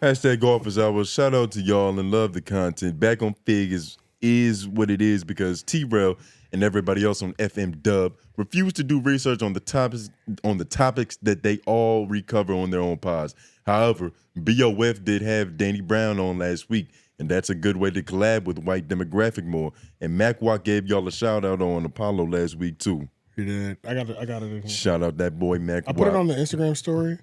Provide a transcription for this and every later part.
Hashtag Office Hours. Shout out to y'all and love the content. Back on Fig is what it is because T-Rail and everybody else on FM Dub refuse to do research on the topics that they all recover on their own pods. However, BOF did have Danny Brown on last week, and that's a good way to collab with white demographic more. And MacWalk gave y'all a shout out on Apollo last week too. He did. I got it. Shout out that boy MacWalk. I put it on the Instagram story.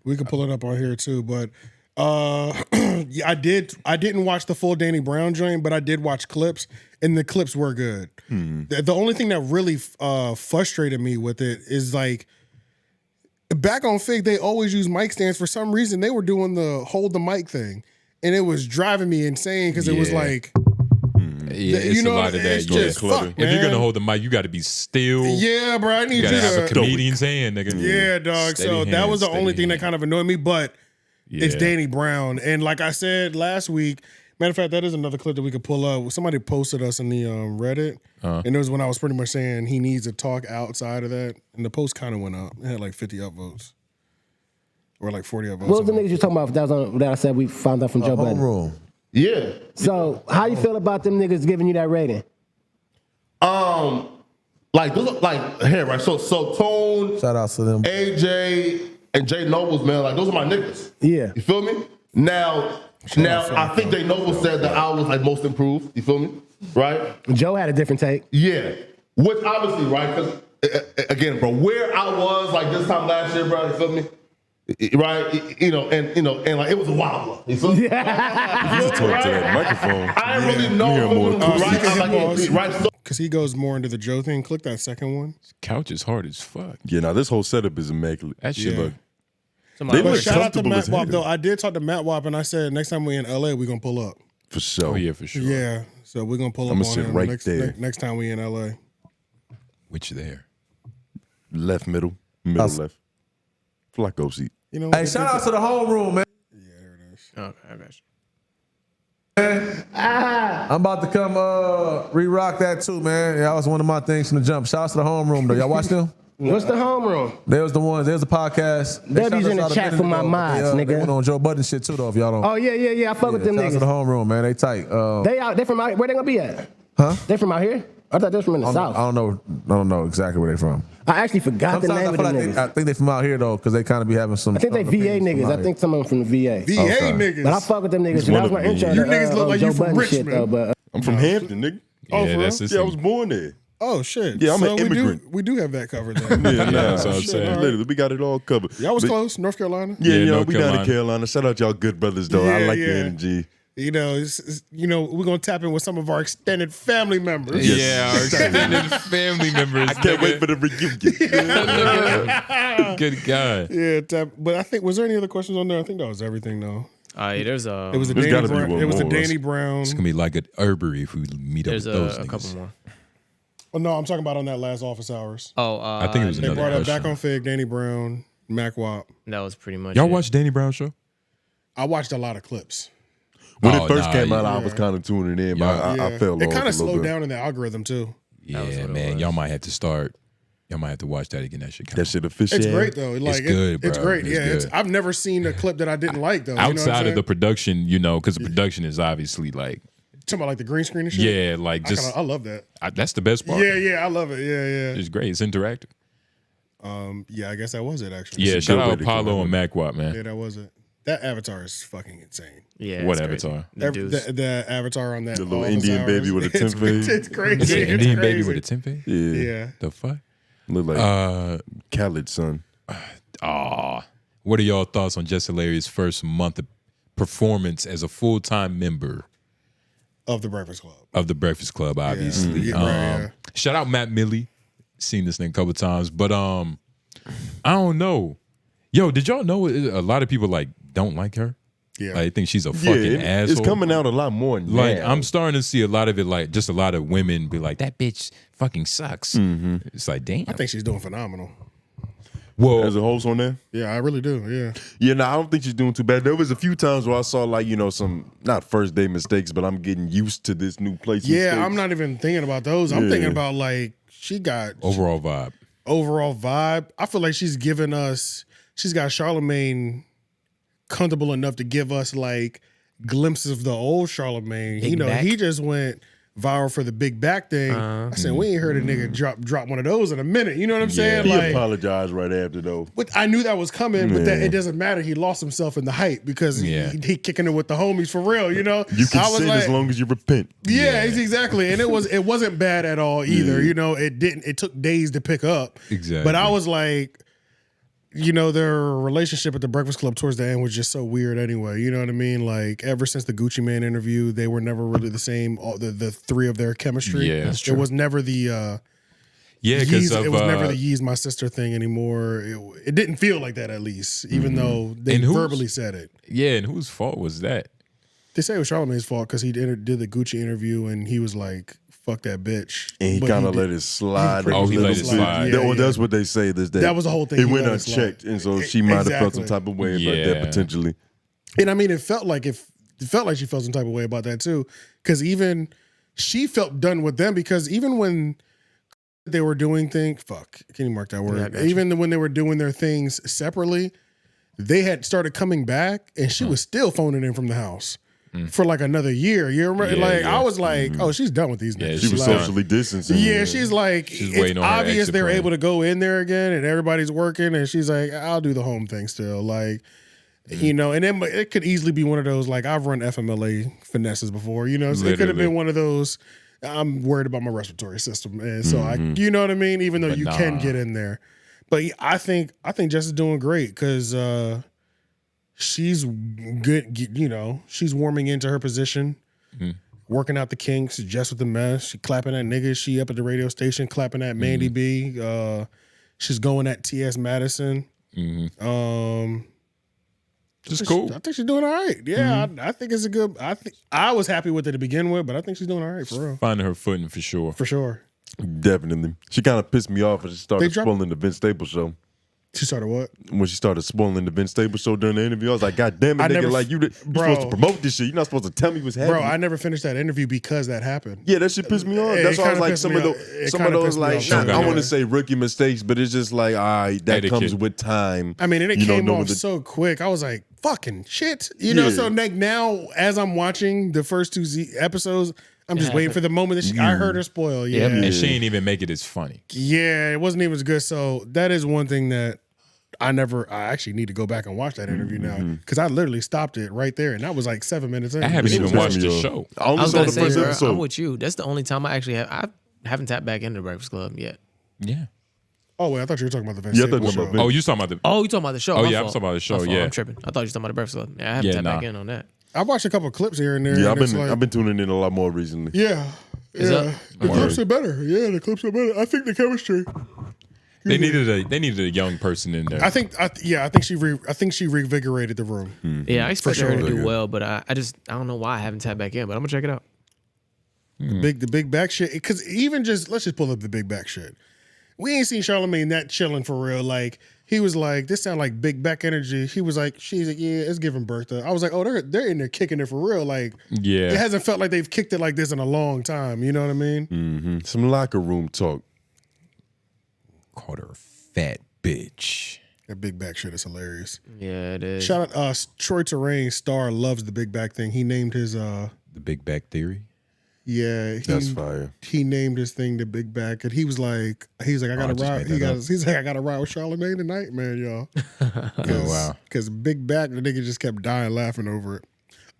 We can pull it up on here too, but yeah, I didn't watch the full Danny Brown joint, but I did watch clips, and the clips were good. The only thing that really frustrated me with it is like back on Fig, they always use mic stands. For some reason, they were doing the hold the mic thing, and it was driving me insane because it was like. Yeah, it's a lot of that. It's just fuck, if you're gonna hold the mic, you got to be still. Yeah, bro, I need you gotta to have a comedian's hand, nigga. Yeah, dog. So that was the only thing that kind of annoyed me, but it's Danny Brown, and like I said last week. Matter of fact, that is another clip that we could pull up. Somebody posted us in the Reddit, and it was when I was pretty much saying he needs to talk outside of that, and the post kind of went up. It had like 50 upvotes, or like 40 upvotes. What was the niggas you talking about? That was on that I said we found out from Joe Budden. Homeroom. Yeah. So how you feel about them niggas giving you that rating? Like here, right? So Tone, Shout out to them. AJ, and Jay Nobles, man, like those are my niggas. Yeah. You feel me? Now I think Jay Nobles said that I was like most improved. You feel me? Right? Joe had a different take. Yeah. Which obviously, right? Because again, bro, where I was like this time last year, bro, you feel me? Right, and like it was a wild one. You feel me? You talk to that microphone. I didn't really know. Right, because he goes more into the Joe thing. Click that second one. Couch is hard as fuck. Yeah, now this whole setup is immaculate. That shit look. They But look shout out to comfortable Matt as Wop hell. though. I did talk to Matt Wop, and I said next time we in LA, we gonna pull up. For sure. Oh yeah, for sure. Yeah, so we're gonna pull up I'ma on sit him right next, there. next time we in LA. Which there? Left, middle, left. Flacco seat. You know, Hey, shout out to the homeroom, man. Yeah, there it is. Okay, I got you. I'm about to come re-rock that too, man. That was one of my things from the jump. Shout out to the homeroom, though. Y'all watch them? What's the homeroom? They was the ones. There's the podcast. They'll be in the chat for my mods, They nigga. went on Joe Budden shit too, though. If y'all don't. Oh yeah. I fuck with them shout out to the niggas. homeroom, man. They tight. They from out. Where they gonna be at? Huh? They from out here? I thought they was from in the I south. don't know exactly where they from. I actually forgot the Sometimes name I of feel them like niggas. I think they from out here though, because they kind of be having some. I think they VA niggas. I think some of them from the VA. VA niggas. But I fuck with them niggas. That was my intro. You niggas look like Joe you from Budden shit, Richmond. though, but I'm from Hampton, nigga. Oh, Yeah, for that's real? the Yeah, I was born there. Oh shit. Yeah, I'm so an immigrant. We do have that covered. Then. Yeah, nah, that's what I'm shit, saying. literally, we got it all covered. Y'all was But- close, North Carolina. Yeah, Yeah, North we down in Carolina. Carolina. Shout out y'all good brothers, though. I Yeah, like the yeah. energy. You know, we're gonna tap in with some of our extended family members. Yes. Yeah, our extended family members. I can't wait for the reunion. Good God. Yeah, but I think was there any other questions on there? I think that was everything though. There's It was a There's Danny gotta be Brown. one It was a more. Danny Brown. It's gonna be like an Herbery if we meet up there's with those a niggas. couple more. Oh no, I'm talking about on that last office hours. Oh, I think it was They another brought up question. back on Fig, Danny Brown, Mac Wop. that was pretty much. Y'all it. watch Danny Brown show? I watched a lot of clips. When Oh, it first nah, came out, yeah. I was kind of tuning in, but Yeah. I fell off. It kind a of slowed little bit. down in the algorithm too. Yeah, man. Y'all might have to start. Y'all might have to watch that again. That shit. That shit official. It's great though. Like It's good, bro. It's great. It's yeah, good. I've never seen a clip that I didn't like though. Outside of the production, because the production is obviously like, talking about like the green screen and shit. yeah, like just I love that. that's the best part. Yeah, I love it. Yeah. It's great. It's interactive. Yeah, I guess that was it actually. Yeah, It's a shout good way out to Apollo come and Mac Watt, man. Yeah, that was it. That avatar is fucking insane. Yeah, What it's crazy. avatar? The dudes. The avatar on that The little office Indian hours. baby with a It's- 10 face. It's crazy. It's an It's Indian baby crazy. with a 10 face? Yeah. The fuck? Look like Khaled's son. What are y'all thoughts on Jess Hilarious' first month of performance as a full-time member Of the Breakfast Club. of the Breakfast Club, obviously? Yeah, right, yeah. Shout out Matt Milley. Seen this thing a couple times, but I don't know. Yo, did y'all know a lot of people like don't like her? Yeah. Like, think she's a fucking asshole. It's coming out a lot more now. Like, I'm starting to see a lot of it, like, just a lot of women be like, that bitch fucking sucks. It's like, damn. I think she's doing phenomenal. Well, as a host on there. Yeah, I really do. Yeah. Yeah, no, I don't think she's doing too bad. There was a few times where I saw like, some not first day mistakes, but I'm getting used to this new place. Yeah, mistakes. I'm not even thinking about those. I'm Yeah. thinking about like she got overall vibe. overall vibe. I feel like she's got Charlamagne comfortable enough to give us like glimpses of the old Charlamagne. Big back. He just went viral for the big back thing. I said, we ain't heard a nigga drop one of those in a minute. You know what I'm saying? He Like, apologized right after though. but I knew that was coming, but that it doesn't matter. He lost himself in the hype because he kicking it with the homies for real. You know, You can I was sin as long as you repent. yeah, exactly. And it wasn't bad at all either. You know, it took days to pick up. Exactly. But I was like, you know, their relationship at the Breakfast Club towards the end was just so weird anyway. You know what I mean? Like, ever since the Gucci Mane interview, they were never really the same. All the three of their chemistry. Yeah, that's It was never the because it was never the Yee's my sister thing anymore. It didn't feel like that, at least, even though they verbally said it. Yeah, and whose fault was that? They say it was Charlamagne's fault because he did the Gucci interview and he was like, fuck that bitch. And he But kind of did. let it slide. Oh, he a let little it bit. slide. Well, that's what they say. That was the whole thing. It He went let it slide. unchecked, and so she might have felt some Exactly. type of way about Yeah. that potentially. And I mean, it felt like she felt some type of way about that too, because even she felt done with them because even when they were doing things, can you mark that word? Yeah, I got you. Even when they were doing their things separately, they had started coming back, and she was still phoning in from the house for like another year. You remember? Yeah, like yeah. I was like, oh, she's done with these niggas. She was Like, socially distancing. Yeah, she's like, She's it's waiting on her obvious exit they're plan. able to go in there again and everybody's working, and she's like, I'll do the home thing still. Like, you know, and then it could easily be one of those, like, I've run FMLA finesses before, you know, so it could have Literally. been one of those, I'm worried about my respiratory system. And so you know what I mean? Even though But you can nah. get in there. But I think Jess is doing great because she's good, you know, she's warming into her position. Working out the kinks, Jess with the mess. She clapping at niggas. She up at the radio station clapping at Mandy B. She's going at T.S. Madison. Just cool. I think she's doing all right. Yeah, I think it's a good. I was happy with it to begin with, but I think she's doing all right for real. Finding her footing for sure. For sure. Definitely. She kind of pissed me off when she started They dropped- spoiling the Vince Staples show. She started what? When she started spoiling the Vince Staples show during the interview, I was like, God damn it, I nigga. never- Like, you're Bro. supposed to promote this shit. You're not supposed to tell me what's happening. Bro, I never finished that interview because that happened. Yeah, that shit pissed me off. It That's why I was kinda like, pissed some me of off. It those, kinda pissed me like, off. I Yeah. want to say rookie mistakes, but it's just like, all right, that Etiquette. comes with time. I mean, and it You don't came know off what the- so quick. I was like, fucking shit. You know, Yeah. so like now, as I'm watching the first two episodes, I'm just waiting for the moment that I heard her spoil. Yeah. And she ain't even make it as funny. Yeah, it wasn't even as good. So that is one thing that I actually need to go back and watch that interview now because I literally stopped it right there, and that was like 7 minutes in. I haven't It even was watched me the off. show. I only I was saw gonna the say, first bro, episode. I'm with you. That's the only time I haven't tapped back into the Breakfast Club yet. Yeah. Oh wait, I thought you were talking about the Vince Yeah, I thought Staples you were talking show. about Oh, you talking about the? Oh, you talking about the show? Oh, My yeah, I'm fault. talking about the show, My fault. yeah. I'm tripping. I thought you were talking about the Breakfast Club. Yeah, I haven't Yeah, tapped back nah. in on that. I've watched a couple of clips here and there. Yeah, and it's like, I've been tuning in a lot more recently. yeah, Is yeah. that- The Word. clips are better. Yeah, the clips are better. I think the chemistry. They needed a young person in there. I think she revigorated the room. Yeah, I expected her to sure. do well, but I don't know why I haven't tapped back in, but I'm gonna check it out. The big back shit. Because even let's just pull up the big back shit. We ain't seen Charlamagne that chilling for real. Like he was like, this sound like big back energy. He was like, she's like, yeah, it's giving birth to. I was like, oh, they're in there kicking it for real. Like Yeah. it hasn't felt like they've kicked it like this in a long time. You know what I mean? Some locker room talk. Called her a fat bitch. That big back shit is hilarious. Yeah, it is. Shout out Troy Terrain Star loves the big back thing. He named his The big back theory. That's fire. He named his thing the big back, and he was like, I gotta just ride. made that up. He's like, I gotta ride with Charlamagne tonight, man, y'all. Oh wow. Because big back, the nigga just kept dying laughing over it.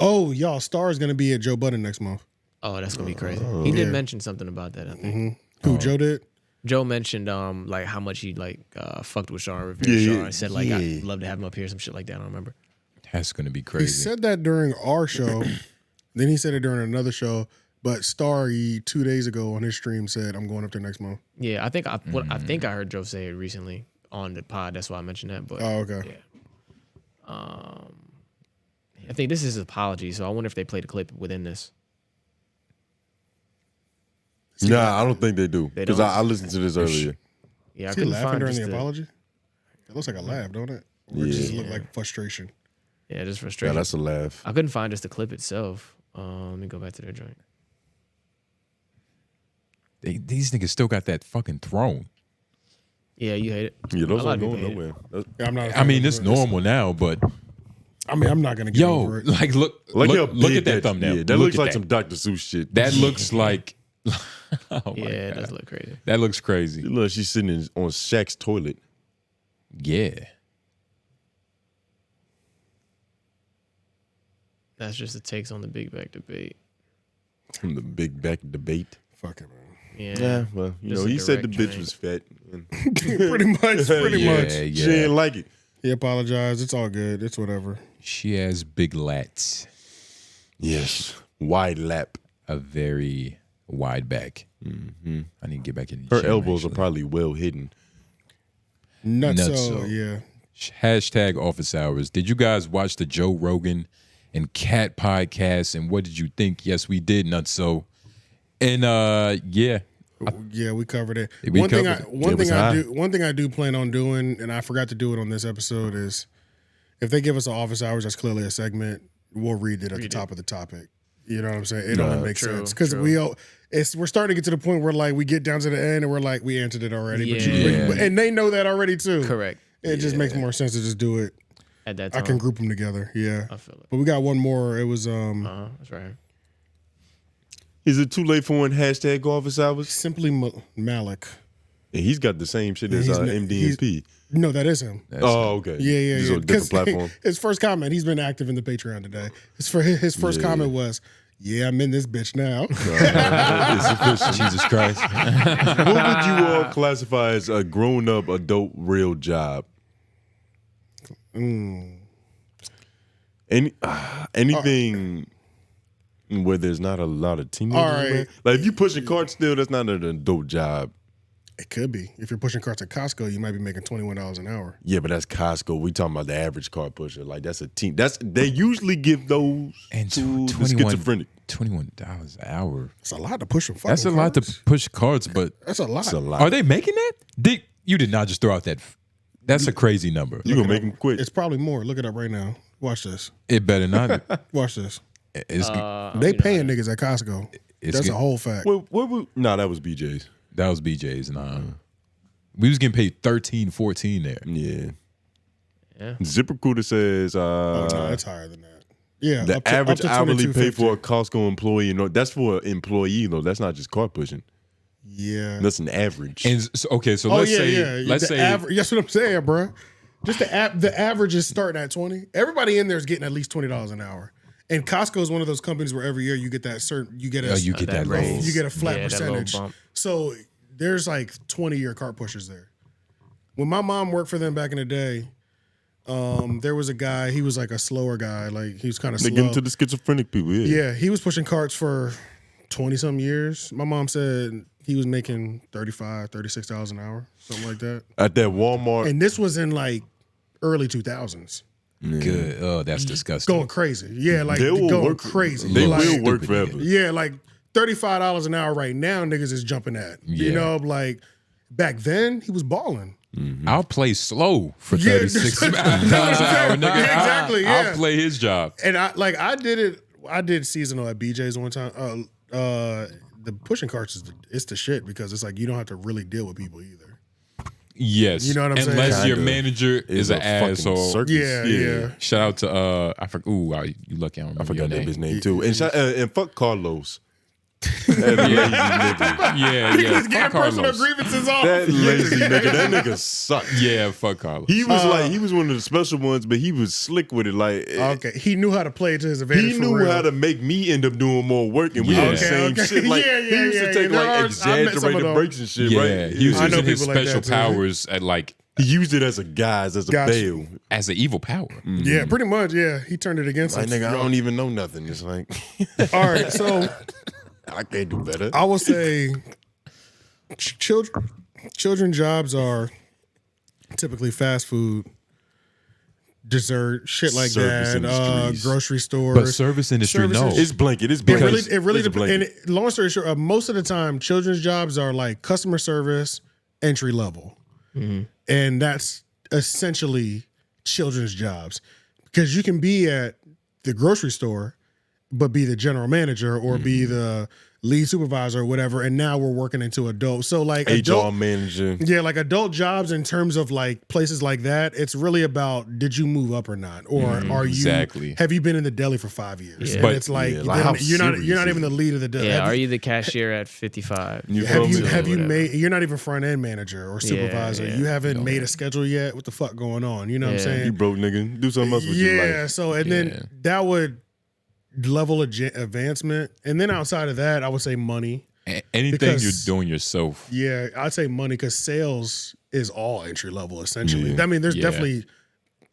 Oh, y'all, Star is gonna be at Joe Budden next month. Oh, that's gonna be crazy. He did mention something about that. I think Who Joe did? Joe mentioned like how much he fucked with Sean Rivera. Yeah, Sean said like yeah. I'd love to have him up here, some shit like that. I don't remember. That's gonna be He crazy. said that during our show. Then he said it during another show. But Star, 2 days ago on his stream said, I'm going up there next month. Yeah, I think I heard Joe say it recently on the pod. That's why I mentioned that. But Oh, okay. yeah. I think this is his apology. So I wonder if they played a clip within this. Nah, I don't think they do. They Because don't? I listened to this earlier. Yeah, I Is he couldn't laughing find during just the apology? It looks like a laugh, don't it? Or does it look like frustration? Yeah, just Yeah, frustration. that's a laugh. I couldn't find just the clip itself. Let me go back to their joint. These niggas still got that fucking throne. Yeah, you hate it. Yeah, those A lot aren't of going people hate nowhere. Yeah, I'm not. I mean, it's normal now, but I mean, I'm not gonna get over it. like look how look big at that thumbnail. Yeah, that Look looks at like that. some Dr. Seuss shit. That looks like. Oh my Yeah, it God. does look crazy. That looks crazy. Look, she's sitting on Shaq's toilet. Yeah. That's just the takes on the big back debate. From the big back debate. Fuck it, man. Yeah. Well, Just a he said the direct bitch train. was fat. And Pretty much. Yeah, she didn't like it. He apologized. It's all good. It's whatever. She has big lats. Yes. Wide lap. A very wide back. I need to get back in the Her gym, elbows are actually. probably well hidden. Nutso, Nutso. yeah. Hashtag office hours. Did you guys watch the Joe Rogan and Cat podcast? And what did you think? Yes, we did, Nutso. And yeah. Yeah, we covered it. We One thing covered it. one thing I do plan on doing, and I forgot to do it on this episode, is if they give us an office hours, that's clearly a segment. We'll read it at the top of the topic. You know what I'm saying? It only makes True, sense because we're starting to get to the point where like we get down to the end and we're like we answered it already, Yeah. and they know that already too. Correct. It just makes more sense to just do it. At that I time. can group them together. Yeah, I feel it. but we got one more. It was That's right. Is it too late for one hashtag office hours? simply Malik. And he's got the same shit as he's- MDNP. No, that is him. Oh, okay. Yeah. Just on a different 'Cause platform. His first comment, he's been active in the Patreon today. His first comment was, "Yeah, I'm in this bitch now." It's official. Jesus Christ. What would you all classify as a grown-up adult real job? Anything where there's not a lot of teenagers. All right. around? Like if you pushing carts still, that's not an adult job. It could be. If you're pushing carts at Costco, you might be making $21 an hour. Yeah, but that's Costco. We talking about the average cart pusher. Like that's a teen. They usually give those And to the schizophrenic. $21 an hour. It's a lot to push them. That's a lot to push cards, but That's a lot. That's a lot. are they making that? You did not just throw out that. That's a crazy number. You gonna make them quit? It's probably more. Look it up right now. Watch this. It better not. Watch this. It's, They paying niggas at Costco. It's That's good. a whole fact. No, that was BJ's. that was BJ's. Nah. We was getting paid 13, 14 there. Yeah. Yeah. ZipRecruiter says It's higher than that. Yeah. the up to average hourly pay $22.50. for a Costco employee. No, that's for an employee though. That's not just cart pushing. Yeah. That's an average. And okay, so Oh let's yeah, say yeah. let's the say average. That's what I'm saying, bro. Just the average is starting at 20. Everybody in there is getting at least $20 an hour. And Costco is one of those companies where every year you get that certain you get a you get that raise. you get a flat Yeah, that little percentage. bump. So there's like 20-year cart pushers there. When my mom worked for them back in the day, there was a guy. He was like a slower guy. Like he was kind of They slow. give them to the schizophrenic people. Yeah. Yeah, he was pushing carts for 20-some years. My mom said he was making $35, $36 an hour, something like that. At that Walmart. And this was in like early 2000s. good. Oh, that's disgusting. Going crazy. Yeah, like They will going work. crazy. They Like, will work Stupid forever. Yeah, like $35 an hour right now, niggas is jumping at. You Yeah. know, like back then, he was balling. I'll play slow for Yeah, $36 an that's what I'm hour, saying. nigga. Yeah, exactly, yeah. I'll play his job. And I did seasonal at BJ's one time. The pushing carts it's the shit because it's like you don't have to really deal with people either. Yes. You know what I'm saying? Unless your Kinda. manager is an a fucking asshole. circus. Yeah. Shout out to I forgot. Ooh, wow, you lucky I don't remember I forgot your that name. bitch name too. And fuck Carlos. That lazy nigga. Yeah, yeah. He's getting Fuck personal Carlos. grievances off. That lazy nigga. That nigga sucked. Yeah, fuck Carlos. He was he was one of the special ones, but he was slick with it. Like Okay, he knew how to play it to his advantage. he knew how to make me end up doing more work, and we Yeah. did the same Okay. shit. Like Yeah, he used yeah, to take yeah. like There are- I met some of exaggerated them. breaks and shit. yeah, Right? he was I know using his people like special that, too. powers at like He used it as a guise, as a Gotcha. bail. as an evil power. Yeah, pretty much. Yeah, he turned it against Like him. nigga, I don't even know nothing. It's like All right, so I can't do better. I will say, children jobs are typically fast food, dessert, shit like Service that, industries. grocery stores. But service industry, no. It's blanket. It's It blanket. really It's depends. blanket. And long story short, most of the time, children's jobs are like customer service, entry level, and that's essentially children's jobs because you can be at the grocery store but be the general manager or be the lead supervisor or whatever. And now we're working into adult. So like HR manager. Yeah, like adult jobs in terms of like places like that, it's really about did you move up or not, or are you have you been in the deli for 5 years? Yeah. But it's like, you're not even the lead of the deli. Yeah, are you the cashier at 55? Have you made? You're not even front end manager or supervisor. You haven't made a schedule yet. What the fuck going on? You know what I'm saying? You broke nigga. Do something else with your life. Yeah. So and then that would level advancement, and then outside of that, I would say money. Anything you're doing yourself. Yeah, I'd say money because sales is all entry level essentially. I mean, there's definitely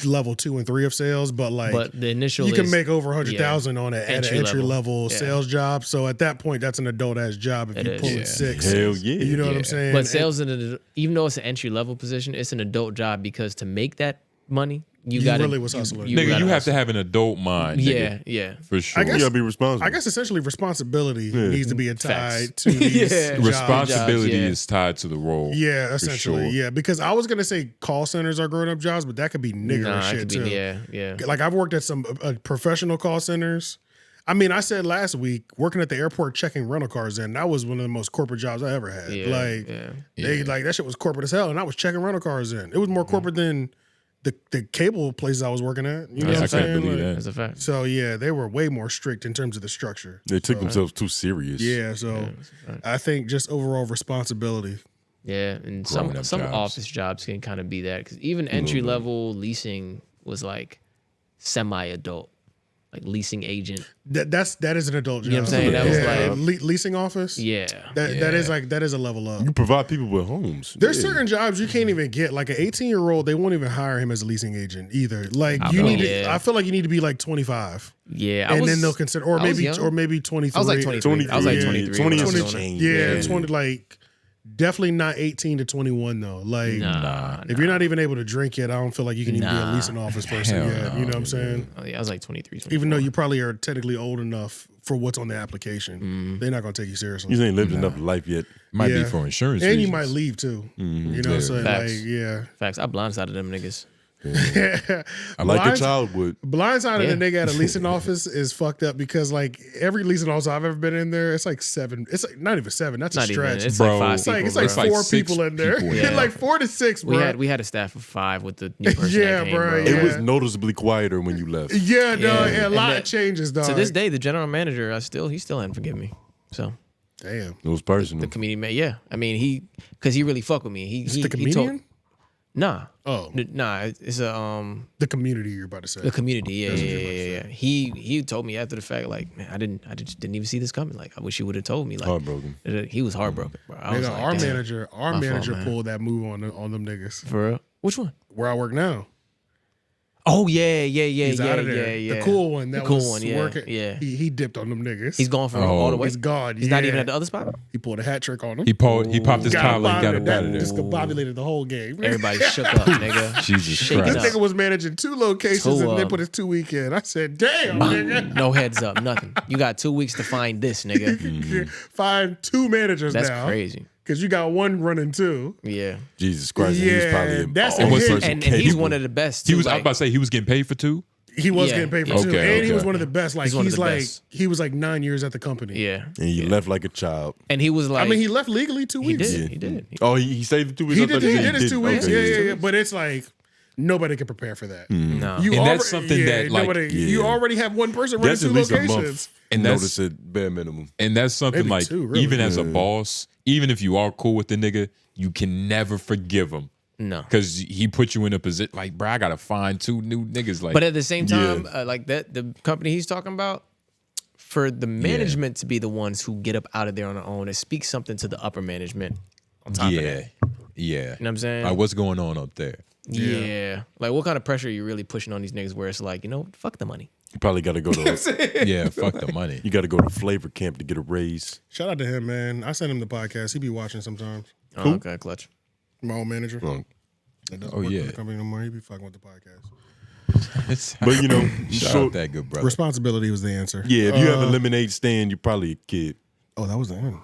level 2 and 3 of sales, but the initial you can make over 100,000 on an entry level Yeah. sales job. So at that point, that's an adult ass job. If you're pulling 6, hell yeah, you know what I'm saying. But sales, even though it's an entry level position, it's an adult job because to make that money, you got really was hustling. Nigga, you have to have an adult mind. Nigga, Yeah. for sure. You gotta be responsible. I guess essentially responsibility needs to be tied to these jobs. Responsibility is tied to the role. Yeah, essentially. sure. Yeah, because I was gonna say call centers are grown up jobs, but that could be nigger shit too. Yeah. Like I've worked at some professional call centers. I mean, I said last week working at the airport checking rental cars in. That was one of the most corporate jobs I ever had. They like that shit was corporate as hell, and I was checking rental cars in. It was more corporate than the cable places I was working at. You know what I'm saying? Can't believe that. That's a fact. So yeah, they were way more strict in terms of the structure. They took themselves too serious. Yeah, so I think just overall responsibility. Yeah, and some jobs. office jobs can kind of be that because even entry level leasing was like semi-adult, like leasing agent. That is an adult job. You know what I'm saying? That was like leasing office. Yeah. That is a level up. You provide people with homes. There's certain jobs you can't even get. Like an 18-year-old, they won't even hire him as a leasing agent either. Like you need to, I feel like you need to be like 25. Yeah, and then they'll consider, or maybe 23. I was like 23. I was like 23. 20 is a change. Yeah, 20. Like definitely not 18 to 21 though. Like if you're not even able to drink yet, I don't feel like you can even be a leasing office person yet. You know what I'm saying? Oh, yeah, I was like 23. 24. Even though you probably are technically old enough for what's on the application, they're not gonna take you seriously. You ain't lived enough life yet. Might be for insurance and reasons. you might leave too. You know what I'm saying? Facts. Like, yeah. Facts. I blindsided them niggas. I like a child would. Blindsiding a nigga at a leasing office is fucked up because like every leasing office I've ever been in there, it's like 7. It's like not even 7. That's Not a even. stretch. It's Bro, like 5 It's people. like bro. 4 6 people in there. people, yeah. Like 4 to 6, bro. We had a staff of 5 with the new person that came, bro, bro. yeah. It was noticeably quieter when you left. Yeah, no, Yeah. a lot And of changes, dog. To this day, the general manager, he still hadn't forgiven me. So Damn. It was personal. the comedian man, yeah. I mean, because he really fucked with me. He the he comedian? Nah. Oh. Nah. It's The community you're about to say. the community. Yeah. He told me after the fact, like, man, I just didn't even see this coming. Like, I wish you would have told me. Like, Heartbroken. He was heartbroken, bro. I was Nigga, like, our damn. manager man. pulled that move on them niggas. For real? Which one? Where I work now. Oh yeah. He's out of there. Yeah. The cool one that The cool was one, yeah, working. yeah. He dipped on them niggas. He's gone from all the way. He's gone. He's not even at the other spot. He pulled a hat trick on him. He popped his collar and got up out of there. Discombobulated the whole game. Everybody shook up, nigga. Jesus Shaking Christ. up. This nigga was managing 2 locations Two, and then put his 2 weekend. I said, damn, nigga. No heads up, nothing. You got 2 weeks to find this, nigga. Find 2 managers That's now. crazy. Because you got one running 2. Yeah. Jesus Christ. He was Yeah, probably that's a a hit. person And he's capable. one of the best. He Too, was. I was like, about to say he was getting paid for 2. He was Yeah, getting paid for yeah. 2. Okay, And he was okay. one of the best. Like He's one of the like best. he was like 9 years at the company. yeah. And he left like a child. And he was like, I mean, he left legally 2 he weeks. did. He did. Oh, he stayed the 2 weeks. He I thought did, you he said did his 2 weeks. Okay. Yeah. But it's like nobody can prepare for that. No. And that's something that, like, you already have one person running That's 2 at least a locations. month. And Notice it bare minimum. And that's something Maybe like 2, really. even as a boss, even if you are cool with the nigga, you can never forgive him. No. Because he put you in a position like, bro, I gotta find 2 new niggas. Like, But at the same time, like that, the company he's talking about, for the management to be the ones who get up out of there on their own, it speaks something to the upper management on top of that. Yeah. You know what I'm saying? Like, what's going on up there? Yeah. Like, what kind of pressure are you really pushing on these niggas where it's like, you know, fuck the money. You probably got to go to. Yeah, fuck the money. You got to go to flavor camp to get a raise. Shout out to him, man. I sent him the podcast. He be watching sometimes. Oh, okay, clutch. My old manager. Oh. That doesn't work for yeah. the company no more. He be fucking with the podcast. But you know, Shout so out that good brother. Responsibility was the answer. yeah, if you have a lemonade stand, you're probably a kid. Oh, that was the end.